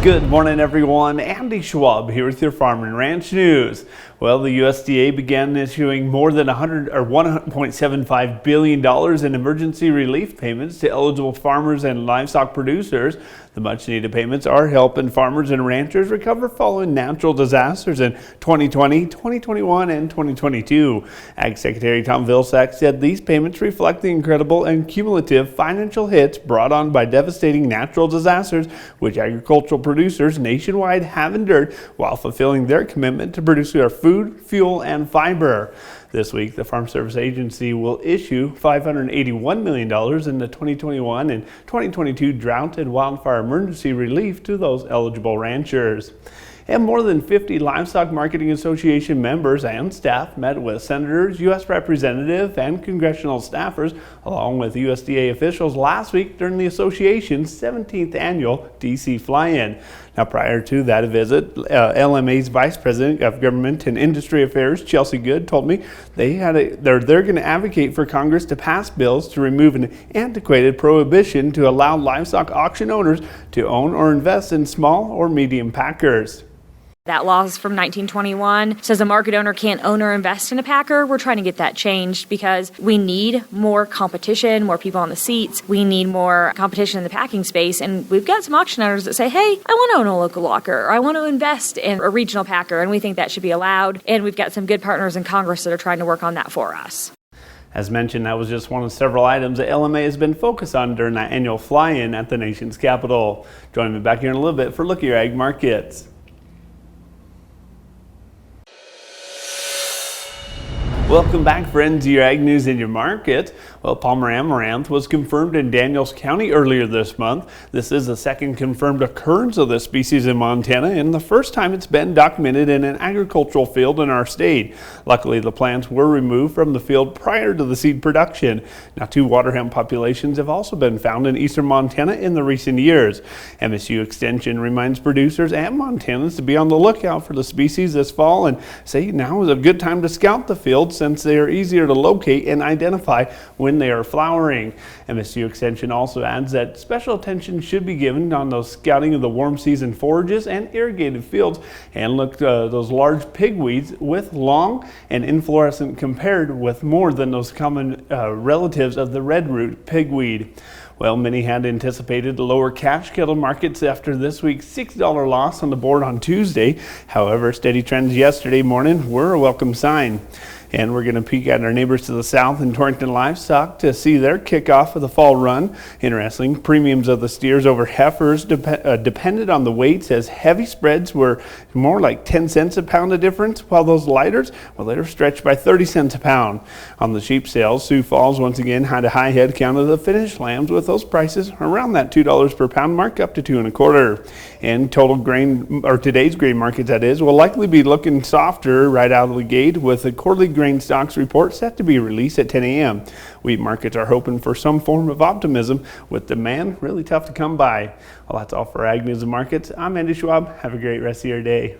Good morning, everyone. Andy Schwab here with your Farm and Ranch News. Well, the USDA began issuing more than $1.75 billion in emergency relief payments to eligible farmers and livestock producers. The much-needed payments are helping farmers and ranchers recover following natural disasters in 2020, 2021, and 2022. Ag Secretary Tom Vilsack said these payments reflect the incredible and cumulative financial hits brought on by devastating natural disasters, which agricultural producers nationwide have endured while fulfilling their commitment to produce our food, fuel, and fiber. This week, the Farm Service Agency will issue $581 million in the 2021 and 2022 drought and wildfire emergency relief to those eligible ranchers. And more than 50 Livestock Marketing Association members and staff met with senators, U.S. representatives, and congressional staffers, along with USDA officials last week during the association's 17th annual D.C. fly-in. Now, prior to that visit, LMA's Vice President of Government and Industry Affairs, Chelsea Good, told me they're going to advocate for Congress to pass bills to remove an antiquated prohibition to allow livestock auction owners to own or invest in small or medium packers. That law is from 1921, says a market owner can't own or invest in a packer. We're trying to get that changed because we need more competition, more people on the seats. We need more competition in the packing space. And we've got some auction owners that say, hey, I want to own a local locker, or I want to invest in a regional packer, and we think that should be allowed. And we've got some good partners in Congress that are trying to work on that for us. As mentioned, that was just one of several items that LMA has been focused on during that annual fly-in at the nation's capital. Join me back here in a little bit for Look at Your Ag Markets. Welcome back, friends, to your Ag News in your market. Well, Palmer Amaranth was confirmed in Daniels County earlier this month. This is the second confirmed occurrence of this species in Montana and the first time it's been documented in an agricultural field in our state. Luckily, the plants were removed from the field prior to the seed production. Now, 2 water hemp populations have also been found in eastern Montana in the recent years. MSU Extension reminds producers and Montanans to be on the lookout for the species this fall and say now is a good time to scout the field since they are easier to locate and identify when they are flowering. MSU Extension also adds that special attention should be given on those scouting of the warm season forages and irrigated fields, and look those large pigweeds with long and inflorescent compared with more than those common relatives of the red root pigweed. Well, many had anticipated lower cash cattle markets after this week's $6 loss on the board on Tuesday. However, steady trends yesterday morning were a welcome sign. And we're going to peek at our neighbors to the south in Torrington Livestock to see their kickoff of the fall run. Interesting, premiums of the steers over heifers depended on the weights, as heavy spreads were more like 10 cents a pound a difference, while those lighters, well, they were stretched by 30 cents a pound. On the sheep sales, Sioux Falls once again had a high head count of the finished lambs, with those prices around that $2 per pound mark up to $2 1/4. And total grain, or today's grain market that is, will likely be looking softer right out of the gate, with a quarterly grain stocks report set to be released at 10 a.m. Wheat markets are hoping for some form of optimism, with demand really tough to come by. Well, that's all for Ag News and Markets. I'm Andy Schwab. Have a great rest of your day.